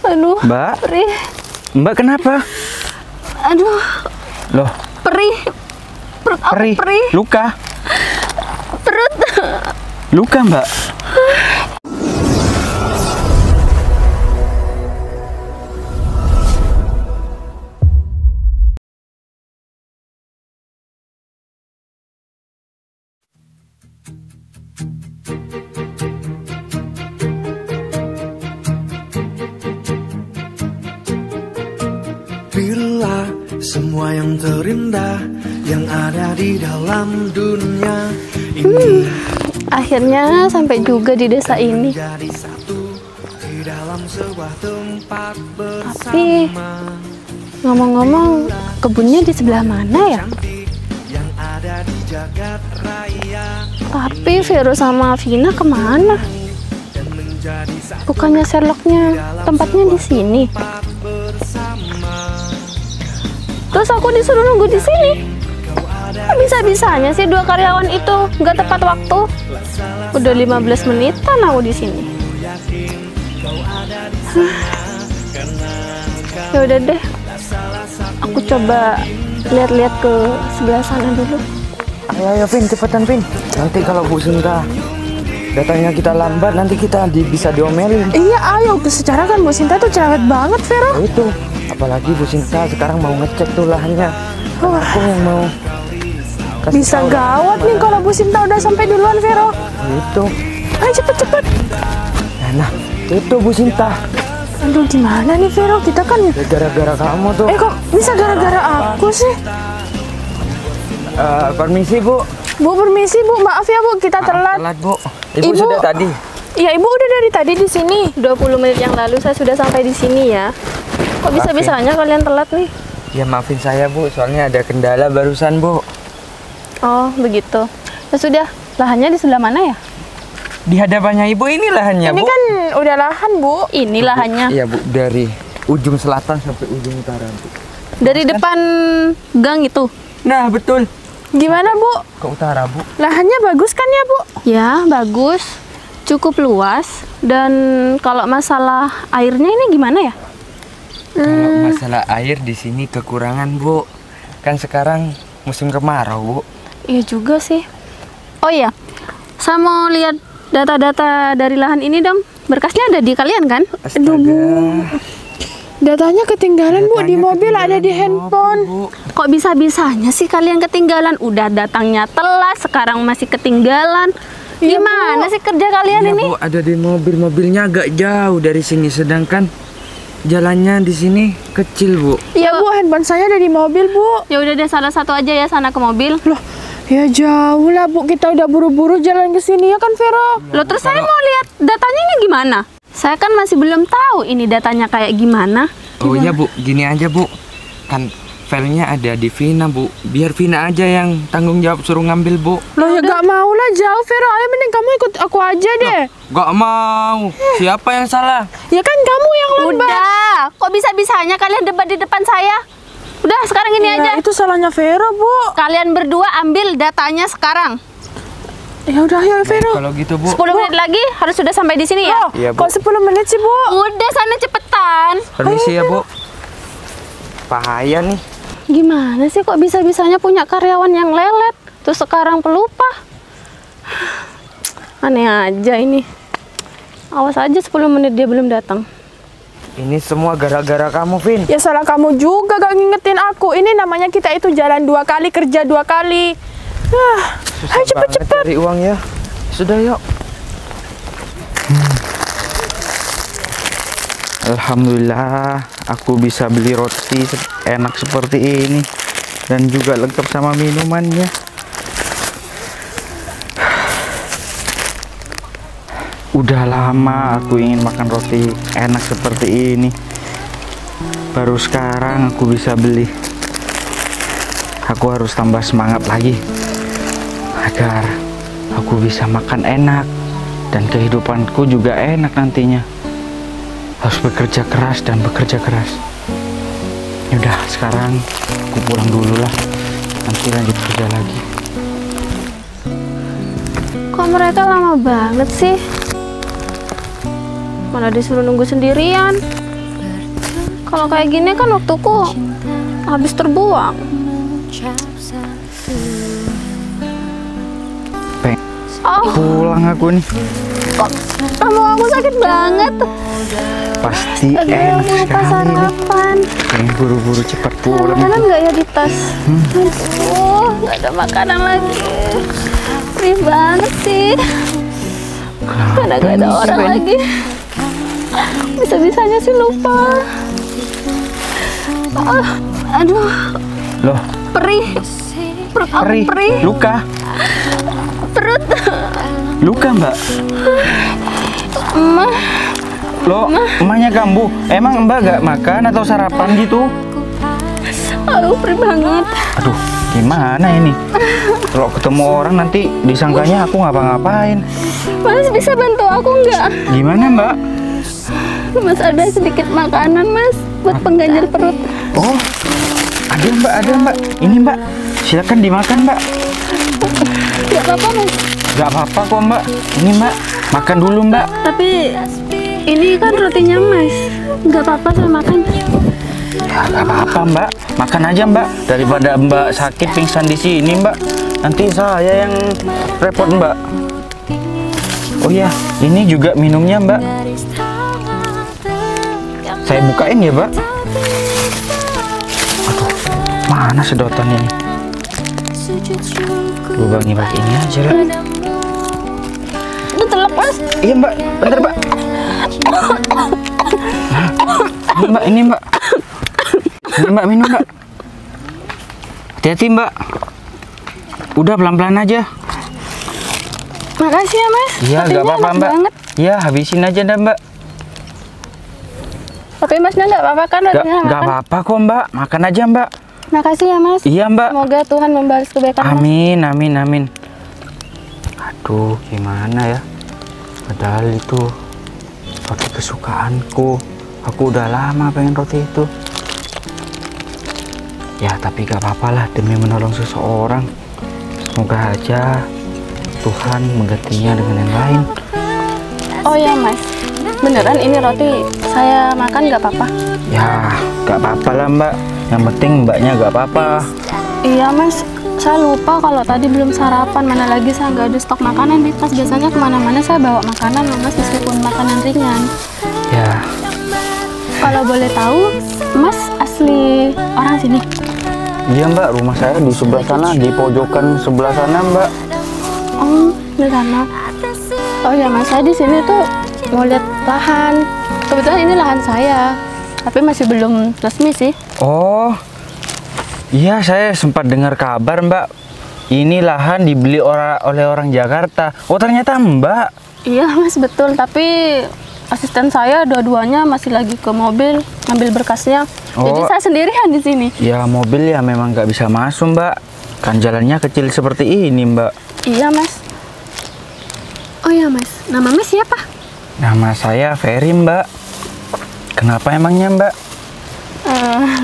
Aduh, Mbak. perih. Mbak kenapa? Aduh, Loh, perih. Perut aku perih. perih. Luka. Perut. Luka, Mbak. Bila semua yang terindah yang ada di dalam dunia ini Akhirnya sampai juga di desa ini. jadi satu di dalam sebuah tempat Tapi bersama ngomong-ngomong, kebunnya di sebelah mana ya? cantik yang ada di jagat raya Tapi Vero sama Vina kemana? dan menjadi satu Bukannya Sherlocknya tempatnya di sini. tempat bersama. Terus aku disuruh nunggu di sini. Kau ada Kok bisa-bisanya sih dua karyawan itu nggak tepat waktu? Udah 15 menitan aku di sini. yakin kau ada di sana karena kau Ya udah deh, salah satu aku coba lihat-lihat ke sebelah sana dulu. Ayo, Vin, cepetan, Vin. Nanti kalau Bu Sinta datangnya kita lambat, nanti kita bisa diomelin. Iya, ayo. Secara kan Bu Sinta tuh cerewet banget, Vero. Oh, itu. Apalagi Bu Sinta sekarang mau ngecek tuh lahannya. Wah, Aku yang mau kasih bisa tahu. gawat nih kalau Bu Sinta udah sampai duluan, Vero. Itu. Ayo cepet-cepet. Nah, itu Bu Sinta. Aduh, gimana nih, Vero? Kita kan... Ya, gara-gara kamu tuh. kok bisa gara-gara aku sih? Permisi, Bu. Bu, permisi, Bu. Maaf ya, Bu. Kita telat. Telat, Bu. Ibu Ibu. sudah tadi. Iya, Ibu udah dari tadi di sini. 20 menit yang lalu saya sudah sampai di sini ya. Kok bisa-bisanya kalian telat nih? Ya, maafin saya, Bu. Soalnya ada kendala barusan, Bu. Oh, begitu. Ya sudah, lahannya di sebelah mana ya? Di hadapannya Ibu ini lahannya, Ini Bu. kan udah lahan, Bu. Ini lahannya. Iya, Bu. Dari ujung selatan sampai ujung utara, Bu. Dari depan gang itu. Nah, betul. Gimana, Bu? Ke utara, Bu. Lahannya bagus kan ya, Bu? Ya, bagus. Cukup luas. Dan kalau masalah airnya ini gimana ya? Kalau masalah air di sini kekurangan, Bu. Kan sekarang musim kemarau, Bu. Iya juga sih. Oh iya, saya mau lihat data-data dari lahan ini dong. Berkasnya ada di kalian kan? Astaga. Datanya ketinggalan, Bu. Di Datanya mobil, ada di ketinggalan handphone. Bu. Kok bisa-bisanya sih kalian ketinggalan? Udah datangnya telat, sekarang masih ketinggalan. Iya, Gimana Bu. sih kerja kalian Iya, ini? Bu, ada di mobil. Mobilnya agak jauh dari sini, sedangkan jalannya di sini kecil, Bu. Iya, Bu. Handphone saya ada di mobil, Bu. Ya udah deh, salah satu aja ya sana ke mobil. Loh, ya jauh lah, Bu. Kita udah buru-buru jalan ke sini ya kan, Vero? Loh, terus saya mau lihat datanya ini gimana? Saya kan masih belum tahu ini datanya kayak gimana. Oh iya, Bu, gini aja, Bu. Kan filenya ada di Vina, Bu. Biar Vina aja yang tanggung jawab, suruh ngambil, Bu. Loh, ya gak mau lah, jauh, Vero. Ayo, mending kamu ikut aku aja deh. Gak mau. Siapa yang salah? Ya kan kamu yang lambat. Udah, kok bisa-bisanya kalian debat di depan saya? Udah, sekarang gini aja. Itu salahnya Vero, Bu. Kalian berdua ambil datanya sekarang. Ya udah, ayo, Vero. Kalau gitu, Bu. 10 menit lagi harus sudah sampai di sini ya. Loh, Iya, Bu. kok 10 menit sih, Bu? Udah, sana cepetan. Permisi ya, Bu. Bahaya nih. Gimana sih kok bisa-bisanya punya karyawan yang lelet, terus sekarang pelupa? Aneh aja ini. Awas aja 10 menit dia belum datang. Ini semua gara-gara kamu, Vin. Ya salah kamu juga gak ngingetin aku. Ini namanya kita itu jalan 2 kali, kerja 2 kali. Ayo Susah banget cepet-cepet. cari uang ya. Sudah, yuk. Alhamdulillah, aku bisa beli roti enak seperti ini dan juga lengkap sama minumannya. Udah lama aku ingin makan roti enak seperti ini. Baru sekarang aku bisa beli. Aku harus tambah semangat lagi agar aku bisa makan enak dan kehidupanku juga enak nantinya. Harus bekerja keras dan bekerja keras. Yaudah, sekarang aku pulang dulu lah. Nanti lanjut kerja lagi. Kok mereka lama banget sih? Malah disuruh nunggu sendirian. Kalau kayak gini kan waktuku habis terbuang. Pulang aku nih. Kok lambung aku sakit banget. Pasti Aduh, enak aku lupa sekali nih. sarapan. Pengen buru-buru cepat pulang. Makanan nggak ya di tas? Aduh, nggak ada makanan lagi. Perih banget sih. Mana nggak ada orang lagi. Bisa-bisanya sih lupa. Aduh, Loh, perih. Perut aku perih. perih. Luka. Perut. Luka, Mbak. Emang Loh, emaknya kambuh. Emang Mbak gak makan atau sarapan gitu? aduh, perih banget. Aduh, gimana ini? Kalau ketemu orang nanti disangkanya aku ngapa-ngapain. Mas bisa bantu aku nggak? Gimana, Mbak? Mas ada sedikit makanan mas buat pengganjal perut. Oh, ada Mbak. Ini Mbak, silakan dimakan Mbak. Nggak apa-apa mas. Gak apa-apa kok Mbak. Ini Mbak, makan dulu Mbak. Tapi ini kan rotinya mas. Nggak apa-apa saya makan. Ya gak apa-apa Mbak, makan aja Mbak. Daripada Mbak sakit pingsan di sini Mbak, nanti saya yang repot Mbak. Oh ya, ini juga minumnya Mbak. Saya bukain ya Mbak. Aduh, mana sedotannya nih? Lubangnya pakai ini aja lah. Itu terlepas. Iya Mbak, bentar Mbak. Nah, ini Mbak. Ini Mbak, minum Mbak. Hati-hati Mbak. Udah pelan-pelan aja. Makasih ya mas. Iya, Rotinya nggak apa-apa enak Mbak. banget. Iya, habisin aja dah Mbak. Tapi masnya nggak apa-apa kan Nggak rotinya makan? apa-apa kok Mbak. Makan aja Mbak. Makasih ya mas. Iya Mbak. Semoga Tuhan membalas kebaikan mas. Amin, amin, amin. Aduh, gimana ya? Padahal itu roti kesukaanku. Aku udah lama pengen roti itu. Ya, tapi gak apa-apa lah demi menolong seseorang. Semoga aja Tuhan menggantinya dengan yang lain. Oh ya mas, beneran ini roti saya makan nggak apa-apa? Ya, gak apa-apa lah Mbak. Yang penting Mbaknya gak apa-apa. Iya mas, saya lupa kalau tadi belum sarapan. Mana lagi saya nggak ada stok makanan di tas. Biasanya kemana-mana saya bawa makanan loh mas, meskipun makanan ringan. Ya, Kalau boleh tahu, mas asli orang sini? iya Mbak, rumah saya di sebelah sana, di pojokan sebelah sana Mbak. Oh, di sana. Oh ya mas, saya di sini tuh mau lihat lahan. Kebetulan ini lahan saya, tapi masih belum resmi sih. Oh, iya saya sempat dengar kabar Mbak. Ini lahan dibeli oleh orang Jakarta. Oh ternyata Mbak. Iya mas, betul. Tapi asisten saya dua-duanya masih lagi ke mobil ngambil berkasnya. Jadi Oh. saya sendirian di sini. Ya mobil ya memang nggak bisa masuk Mbak. Kan jalannya kecil seperti ini Mbak. Iya mas. Oh iya mas, nama mas siapa? Nama saya Ferry Mbak. Kenapa emangnya Mbak?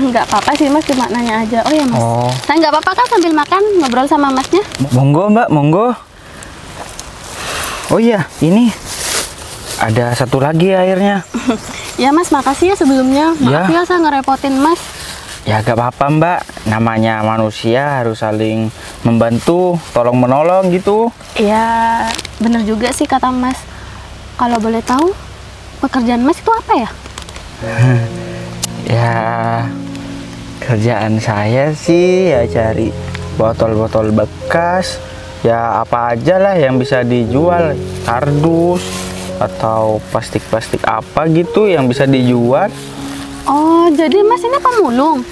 Nggak apa-apa sih mas, cuma nanya aja. Oh ya mas. Oh, Nah nggak apa-apa kan sambil makan ngobrol sama masnya? monggo Mbak, monggo. Oh iya, ini ada satu lagi airnya. Ya mas, makasih ya sebelumnya. Maaf Ya. ya saya ngerepotin mas. Ya gak apa-apa Mbak, namanya manusia harus saling membantu, tolong menolong gitu. Iya, bener juga sih kata mas. Kalau boleh tahu, pekerjaan mas itu apa ya? Ya kerjaan saya sih ya cari botol-botol bekas, ya apa aja lah yang bisa dijual, kardus atau plastik-plastik apa gitu yang bisa dijual. Oh, jadi mas ini pemulung?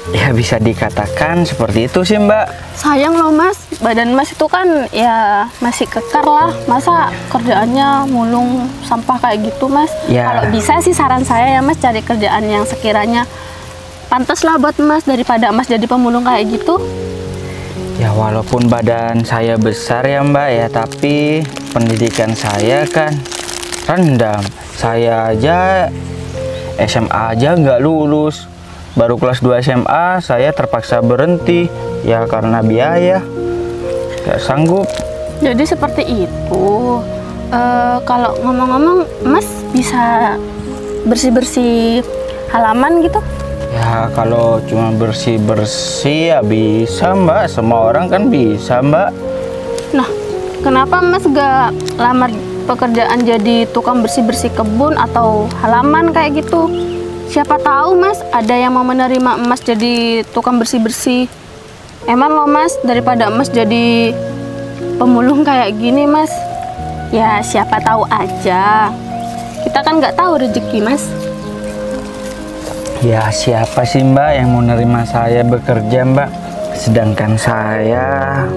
Ya bisa dikatakan seperti itu sih Mbak. Sayang loh mas, badan mas itu kan ya masih kekar lah. Masa kerjaannya mulung sampah kayak gitu mas? Ya. Kalau bisa sih saran saya ya mas, cari kerjaan yang sekiranya pantas lah buat mas daripada mas jadi pemulung kayak gitu. Ya walaupun badan saya besar ya Mbak ya, tapi pendidikan saya kan rendah. Saya aja SMA aja nggak lulus. Baru kelas 2 SMA saya terpaksa berhenti ya karena biaya. Nggak sanggup. Jadi seperti itu. Kalau ngomong-ngomong mas bisa bersih-bersih halaman gitu? Ya kalau cuma bersih-bersih ya bisa Mbak, semua orang kan bisa Mbak. Nah, kenapa Mas gak lamar pekerjaan jadi tukang bersih-bersih kebun atau halaman kayak gitu? Siapa tahu Mas ada yang mau menerima Mas jadi tukang bersih-bersih. Emang loh Mas, daripada Mas jadi pemulung kayak gini Mas, ya siapa tahu aja. Kita kan nggak tahu rezeki Mas. Ya siapa sih Mbak yang mau nerima saya bekerja Mbak? Sedangkan saya...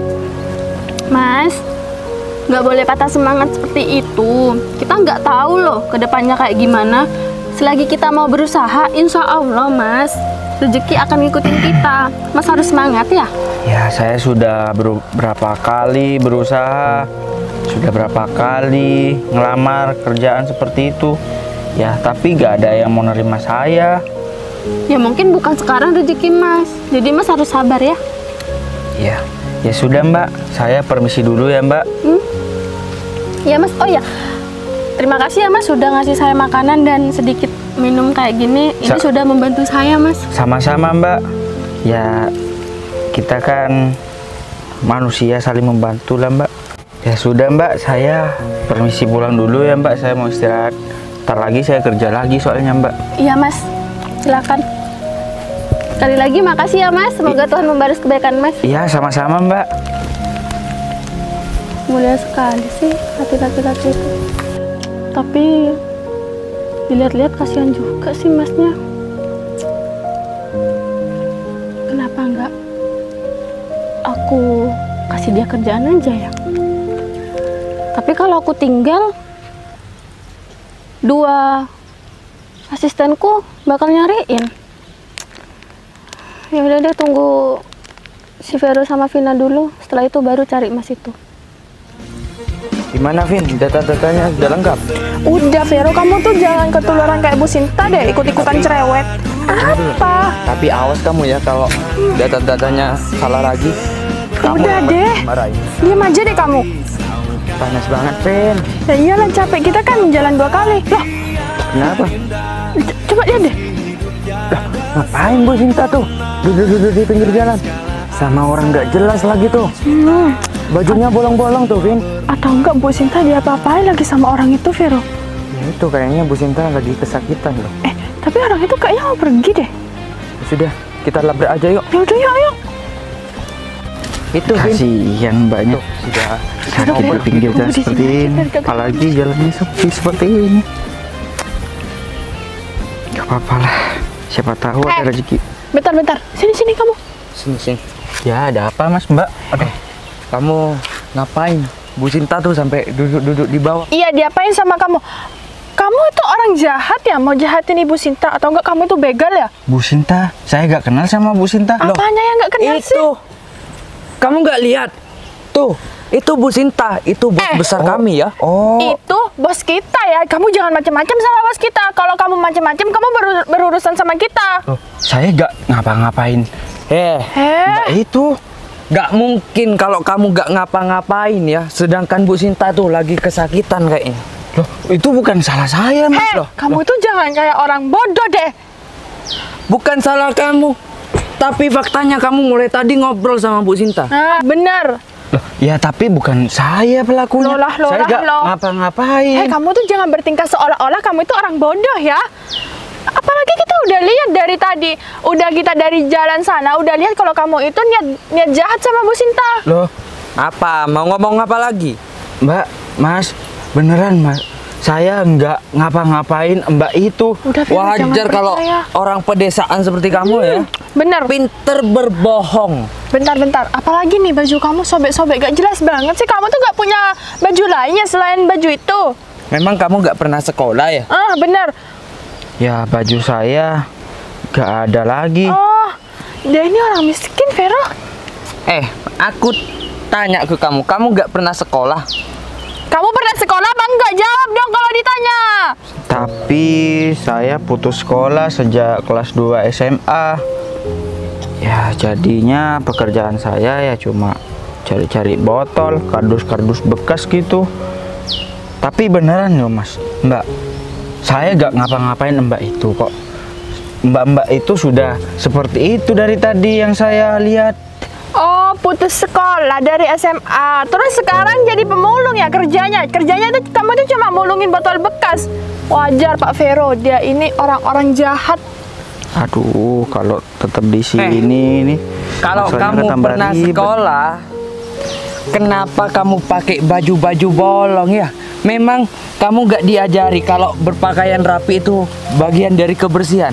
Mas, nggak boleh patah semangat seperti itu. Kita nggak tahu loh kedepannya kayak gimana. Selagi kita mau berusaha, insya Allah Mas, rezeki akan ngikutin kita. Mas harus semangat ya. Ya saya sudah berapa kali berusaha, sudah berapa kali ngelamar kerjaan seperti itu. Ya tapi nggak ada yang mau nerima saya. Ya mungkin bukan sekarang rezeki Mas. Jadi Mas harus sabar ya. Ya sudah Mbak, saya permisi dulu ya Mbak. Ya Mas, oh ya, terima kasih ya Mas sudah ngasih saya makanan dan sedikit minum kayak gini. Ini sudah membantu saya Mas. Sama-sama Mbak. Ya kita kan manusia saling membantu lah Mbak. Ya sudah Mbak, saya permisi pulang dulu ya Mbak. Saya mau istirahat. Ntar lagi saya kerja lagi soalnya Mbak. Iya Mas, silakan. Sekali lagi makasih ya Mas. Semoga Tuhan membalas kebaikan Mas. Iya sama-sama Mbak. Mulia sekali sih hati laki-laki itu. Tapi dilihat-lihat kasihan juga sih Masnya. Kenapa enggak aku kasih dia kerjaan aja ya? Tapi kalau aku tinggal, 2 asistenku bakal nyariin. Ya udah deh, tunggu si Vero sama Vina dulu. Setelah itu baru cari Mas itu. Gimana Vin? Data-datanya sudah lengkap? Udah Vero, kamu tuh jangan ketularan kayak Bu Sinta deh, ikut-ikutan cerewet. Apa? Tapi awas kamu ya kalau data-datanya salah lagi. Udah deh, Marahin. diam aja deh kamu. Panas banget Vin. Ya iyalah, capek, kita kan jalan 2 kali. Loh, Kenapa? coba lihat deh. Ngapain Bu Sinta tuh? Duduk-duduk di pinggir jalan sama orang nggak jelas lagi tuh. Bajunya bolong-bolong tuh Vin. Atau enggak Bu Sinta dia apa-apain lagi sama orang itu, Vero? Ya itu kayaknya Bu Sinta lagi kesakitan loh. Tapi orang itu kayaknya mau pergi deh. Sudah, kita labrak aja yuk. Ya udah, yuk. Itu Vin. Kasihan Mbaknya. Tuh, sudah. Sakit di pinggir jalan seperti ini. Apalagi jalannya sepi seperti ini. Gak apa-apa lah. Siapa tahu ada rezeki. Bentar. Sini kamu. Sini. Ya ada apa Mas Mbak? Kamu ngapain? Bu Sinta tuh sampai duduk di bawah. Iya, diapain sama kamu? Kamu itu orang jahat ya? Mau jahatin Ibu Sinta? Atau enggak kamu itu begal ya? Bu Sinta, saya gak kenal sama Bu Sinta. Apanya yang nggak kenal sih? Itu. Kamu nggak lihat? Tuh, itu Bu Sinta, itu bos besar kami ya. Oh, Itu bos kita ya. Kamu jangan macam-macam sama bos kita. Kalau kamu macam-macam, kamu berurusan sama kita. loh, saya gak ngapa-ngapain. Mbak itu nggak mungkin kalau kamu nggak ngapa-ngapain ya. Sedangkan Bu Sinta tuh lagi kesakitan kayaknya. Loh, itu bukan salah saya Mas. Loh, Kamu tuh jangan kayak orang bodoh deh. Bukan salah kamu, tapi faktanya kamu mulai tadi ngobrol sama Bu Sinta. Nah, benar. Loh, ya tapi bukan saya pelakunya. Saya gak ngapa-ngapain. Kamu tuh jangan bertingkah seolah-olah kamu itu orang bodoh ya. Apalagi kita udah lihat dari tadi, udah kita dari jalan sana udah lihat kalau kamu itu niat jahat sama Bu Sinta. Loh, Apa? Mau ngomong apa lagi? Mbak, Mas, beneran Mas. Saya nggak ngapa-ngapain Mbak itu. Udah, Vero, jangan Wajar kalau percaya. orang pedesaan seperti kamu ya. Bener. Pinter berbohong. Bentar. Apalagi nih baju kamu sobek-sobek, gak jelas banget sih. Kamu tuh gak punya baju lainnya selain baju itu. Memang kamu nggak pernah sekolah ya? Bener. Ya baju saya nggak ada lagi. Oh, dia ini orang miskin, Vero. Aku tanya ke kamu nggak pernah sekolah? Kamu pernah sekolah apa enggak? Jawab dong kalau ditanya. Tapi saya putus sekolah sejak kelas 2 SMA. Ya jadinya pekerjaan saya ya cuma cari-cari botol, kardus-kardus bekas gitu. Tapi beneran loh Mas, Mbak, saya gak ngapa-ngapain Mbak itu kok. mbak-mbak itu sudah seperti itu dari tadi yang saya lihat. Oh, putus sekolah dari SMA. Terus sekarang jadi pemulung ya kerjanya. Kerjanya itu kamu tuh cuma mulungin botol bekas. Wajar Pak Vero, dia ini orang-orang jahat. Aduh, kalau tetap di sini nih. Kalau masalahnya kamu tambah pernah ribet. sekolah, kenapa kamu pakai baju-baju bolong ya? Memang kamu gak diajari kalau berpakaian rapi itu bagian dari kebersihan.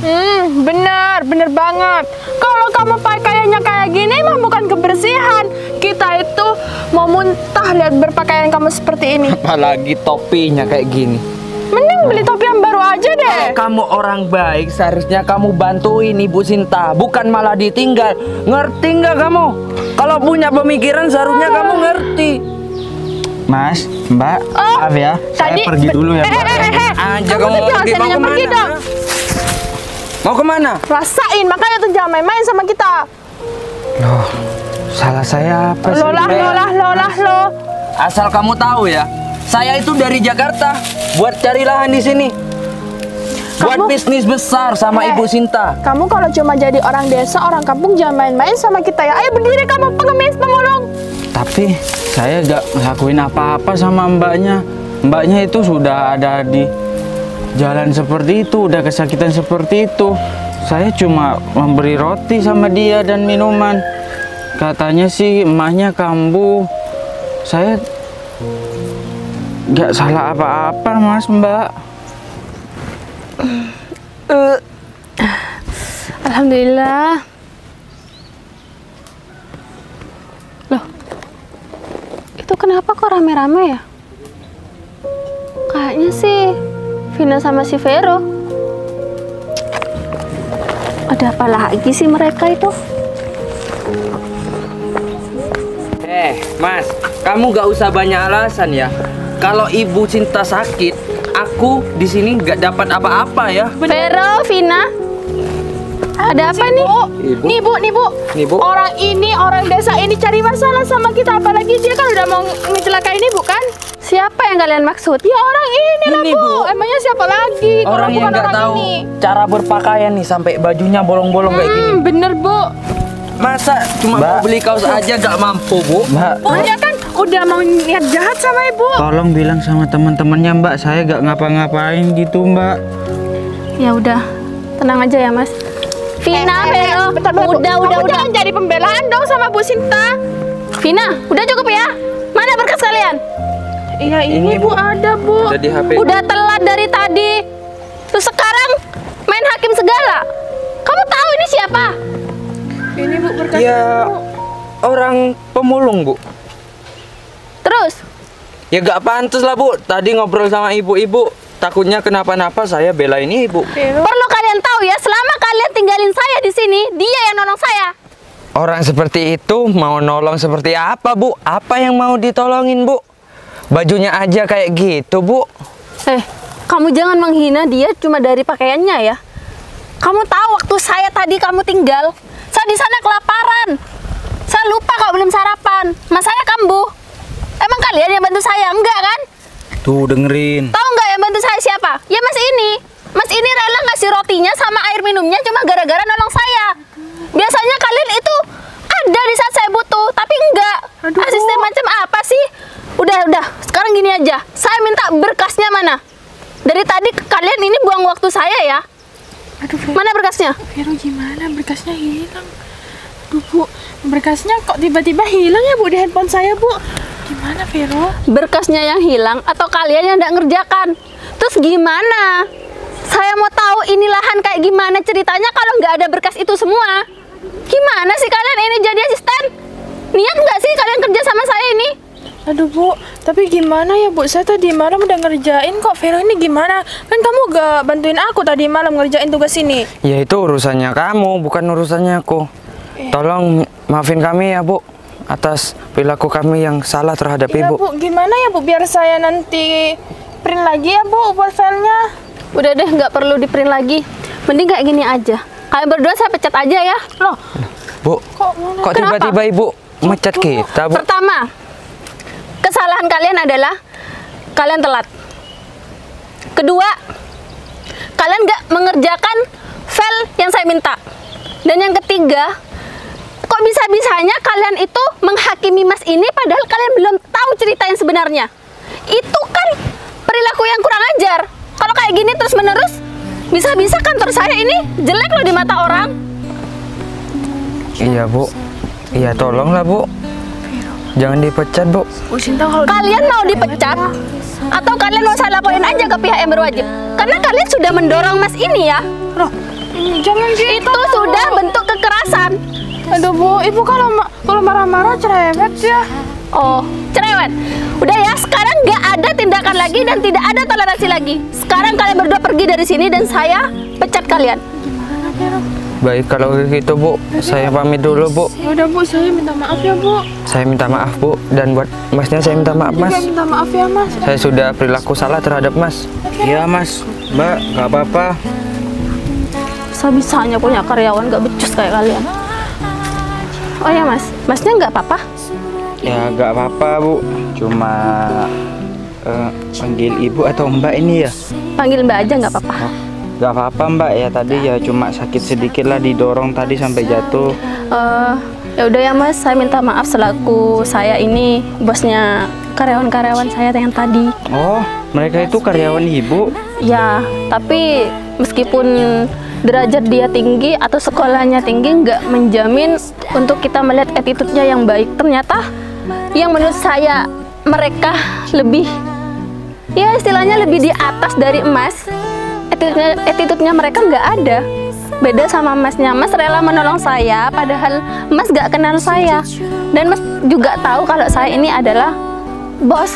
Bener banget. Kalau kamu pakaiannya kayak gini mah bukan kebersihan. Kita itu mau muntah lihat berpakaian kamu seperti ini. Apalagi topinya kayak gini. Mending beli topi yang baru aja deh. Kamu orang baik, seharusnya kamu bantuin Ibu Sinta, bukan malah ditinggal. Ngerti nggak kamu? Kalau punya pemikiran seharusnya kamu ngerti. Mas, Mbak, maaf ya, saya pergi dulu ya, Mbak. Aja Kamu tuh jangan pergi, mau senangnya pergi kemana? dong. Mau kemana? Rasain, makanya tuh jangan main-main sama kita. Loh, salah saya apa sih? Loh. Asal kamu tahu ya, saya itu dari Jakarta buat cari lahan di sini. Buat Kamu- bisnis besar sama Ibu Sinta. Kamu kalau cuma jadi orang desa, orang kampung jangan main-main sama kita ya. Ayo berdiri kamu pengemis pemulung. Tapi saya gak ngelakuin apa-apa sama mbaknya. Mbaknya itu sudah ada di jalan seperti itu, udah kesakitan seperti itu. Saya cuma memberi roti sama dia dan minuman. Katanya sih emaknya kambuh. Saya gak salah apa-apa, Mas, Mbak. Alhamdulillah. Loh, itu kenapa kok rame-rame ya? Kayaknya sih Vina sama si Vero. Ada apa lagi sih mereka itu? Mas, kamu gak usah banyak alasan ya. Kalau Ibu Sinta sakit, aku di sini gak dapat apa-apa ya. Vero, Vina, ada apa nih? Ibu. Nih bu. Nih, Bu. Orang ini, orang desa ini cari masalah sama kita. Apalagi dia kan udah mau ngecelakain ibu kan? Siapa yang kalian maksud? Ya orang ini lah Ini, bu. Bu. Emangnya siapa lagi? Kalau Orang yang bukan gak orang tahu ini. cara berpakaian nih sampai bajunya bolong-bolong kayak gini. Bener bu. Masa cuma Mbak. mau beli kaos aja gak mampu, Bu? Mbak, Oh dia kan udah mau niat jahat sama ibu. tolong bilang sama teman-temannya, Mbak. Saya gak ngapa-ngapain gitu, Mbak. Ya udah, tenang aja ya Mas. Vina, Vero, bentar, Bu. udah. Kamu jangan jadi pembelaan dong sama Bu Sinta. Vina, udah cukup ya? Mana berkas kalian? Iya ini bu ada bu. Ada di HP. Udah telat dari tadi. Terus sekarang main hakim segala. Kamu tahu ini siapa? Ini bu berkas. Ya, orang pemulung, Bu. Terus, Ya gak pantas lah, Bu. Tadi ngobrol sama ibu-ibu, takutnya kenapa-napa, saya belain ibu. perlu kalian tahu ya, selama kalian tinggalin saya di sini, dia yang nolong saya. Orang seperti itu mau nolong seperti apa, Bu? Apa yang mau ditolongin, Bu? Bajunya aja kayak gitu, Bu. Kamu jangan menghina dia cuma dari pakaiannya ya. Kamu tahu waktu saya tadi kamu tinggal, saya di sana kelaparan. Saya lupa kalau belum sarapan. Mas saya kambuh. Emang kalian yang bantu saya? Enggak kan? Tuh, dengerin. Tahu nggak yang bantu saya siapa? Ya Mas ini. Mas ini rela ngasih rotinya sama air minumnya cuma gara-gara nolong saya. Biasanya kalian itu ada di saat saya butuh, tapi enggak. Asisten macam apa sih? Udah. Sekarang gini aja. Saya minta berkasnya mana? Dari tadi kalian ini buang waktu saya ya. Aduh Vero. Mana berkasnya? Vero gimana? Berkasnya hilang. Aduh bu, berkasnya kok tiba-tiba hilang ya bu di handphone saya bu. Gimana Vero? Berkasnya yang hilang atau kalian yang enggak ngerjakan? Terus gimana? Saya mau tahu ini lahan kayak gimana ceritanya kalau nggak ada berkas itu semua. Gimana sih kalian ini jadi asisten? Niat nggak sih kalian kerja sama saya ini? Aduh bu, tapi gimana ya bu? Saya tadi malam udah ngerjain kok. Vero ini gimana? Kan kamu gak bantuin aku tadi malam ngerjain tugas ini. Ya itu urusannya kamu, bukan urusannya aku. Tolong maafin kami ya, Bu, atas perilaku kami yang salah terhadap Iya Ibu. bu, gimana ya bu? Biar saya nanti print lagi ya bu buat filenya. Udah deh, nggak perlu di print lagi. Mending kayak gini aja. Kalian berdua saya pecat aja ya. Loh, Bu, Kok mana? kok Kenapa? tiba-tiba Ibu mecat kita, Bu? pertama, kesalahan kalian adalah kalian telat. Kedua, kalian nggak mengerjakan file yang saya minta. Dan yang ketiga, kok bisa-bisanya kalian itu menghakimi Mas ini padahal kalian belum tahu cerita yang sebenarnya. Itu kan perilaku yang kurang ajar. Kalau kayak gini terus-menerus, bisa-bisa kantor saya ini jelek loh di mata orang. Iya Bu, iya tolonglah Bu, jangan dipecat Bu. Kalian mau dipecat atau kalian mau saya laporin aja ke pihak yang berwajib? Karena kalian sudah mendorong Mas ini ya. Jangan gitu. Itu sudah bentuk kekerasan. Aduh Bu, Ibu kalau marah-marah cerewet ya. Oh, cerewet. Udah ya, sekarang nggak ada tindakan lagi dan tidak ada toleransi lagi. Sekarang kalian berdua pergi dari sini dan saya pecat kalian. Baik kalau gitu Bu, saya pamit dulu Bu. Ya udah Bu, saya minta maaf ya Bu. Saya minta maaf Bu, dan buat Masnya saya minta maaf Mas. Juga minta maaf ya Mas. Saya sudah perilaku salah terhadap Mas. Iya Mas, Mbak, nggak apa-apa. Bisa-bisanya punya karyawan nggak becus kayak kalian. Oh ya Mas, Masnya nggak apa-apa? Ya nggak apa-apa Bu, cuma panggil Ibu atau Mbak ini ya? Panggil Mbak aja nggak apa-apa. Nggak apa-apa Mbak, ya tadi ya cuma sakit sedikit lah, didorong tadi sampai jatuh. Ya udah ya Mas, saya minta maaf selaku saya ini bosnya karyawan-karyawan saya yang tadi. Oh, mereka itu karyawan Ibu? Ya, tapi meskipun derajat dia tinggi atau sekolahnya tinggi nggak menjamin untuk kita melihat attitude-nya yang baik. Ternyata yang menurut saya mereka lebih, ya istilahnya lebih di atas dari Mas. Attitude-nya mereka nggak ada. Beda sama Masnya. Mas rela menolong saya padahal Mas nggak kenal saya. Dan Mas juga tahu kalau saya ini adalah bos.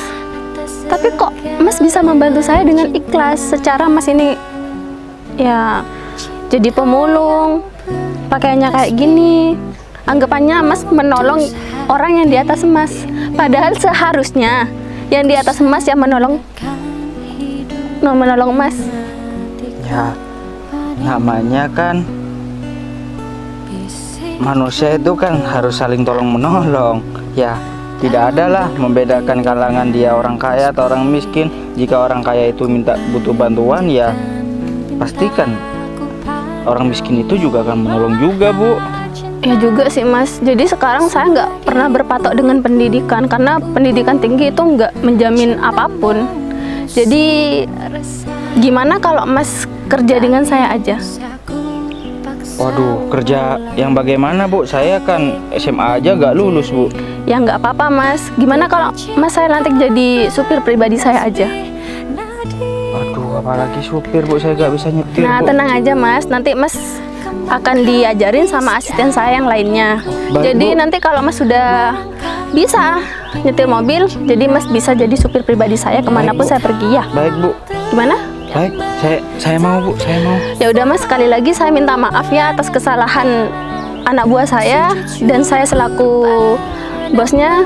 Tapi kok Mas bisa membantu saya dengan ikhlas. Secara Mas ini ya jadi pemulung, pakaiannya kayak gini. Anggapannya Mas menolong orang yang di atas Mas. Padahal seharusnya yang di atas Mas yang menolong Mas. Ya, namanya kan manusia itu kan harus saling tolong menolong. Ya, tidak ada lah membedakan kalangan dia orang kaya atau orang miskin. Jika orang kaya itu butuh bantuan, ya pastikan orang miskin itu juga akan menolong juga Bu. Ya juga sih Mas. Jadi sekarang saya nggak pernah berpatok dengan pendidikan karena pendidikan tinggi itu nggak menjamin apapun. Jadi gimana kalau Mas kerja dengan saya aja? Waduh, kerja yang bagaimana Bu? Saya kan SMA aja nggak lulus Bu. Ya nggak apa-apa Mas. Gimana kalau Mas saya nanti jadi supir pribadi saya aja? Waduh, apalagi supir Bu, saya nggak bisa nyetir Nah Bu. tenang aja Mas. Nanti Mas akan diajarin sama asisten saya yang lainnya. Baik, Jadi Bu. nanti kalau Mas sudah bisa nyetir mobil, jadi Mas bisa jadi supir pribadi saya kemanapun Baik, Bu. saya pergi ya. Baik Bu. Gimana? Baik, saya mau Bu, saya mau. Ya udah Mas, sekali lagi saya minta maaf ya atas kesalahan anak buah saya dan saya selaku bosnya.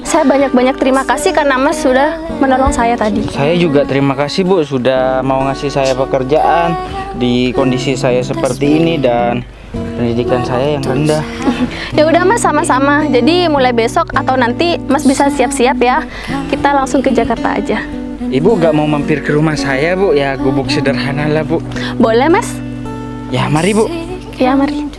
Saya banyak-banyak terima kasih karena Mas sudah menolong saya tadi. Saya juga terima kasih Bu sudah mau ngasih saya pekerjaan di kondisi saya seperti ini dan pendidikan saya yang rendah. Ya udah Mas, sama-sama. Jadi mulai besok atau nanti Mas bisa siap-siap ya. Kita langsung ke Jakarta aja. Ibu nggak mau mampir ke rumah saya Bu? Ya gubuk sederhana lah Bu. Boleh Mas? Ya mari Bu. Ya mari.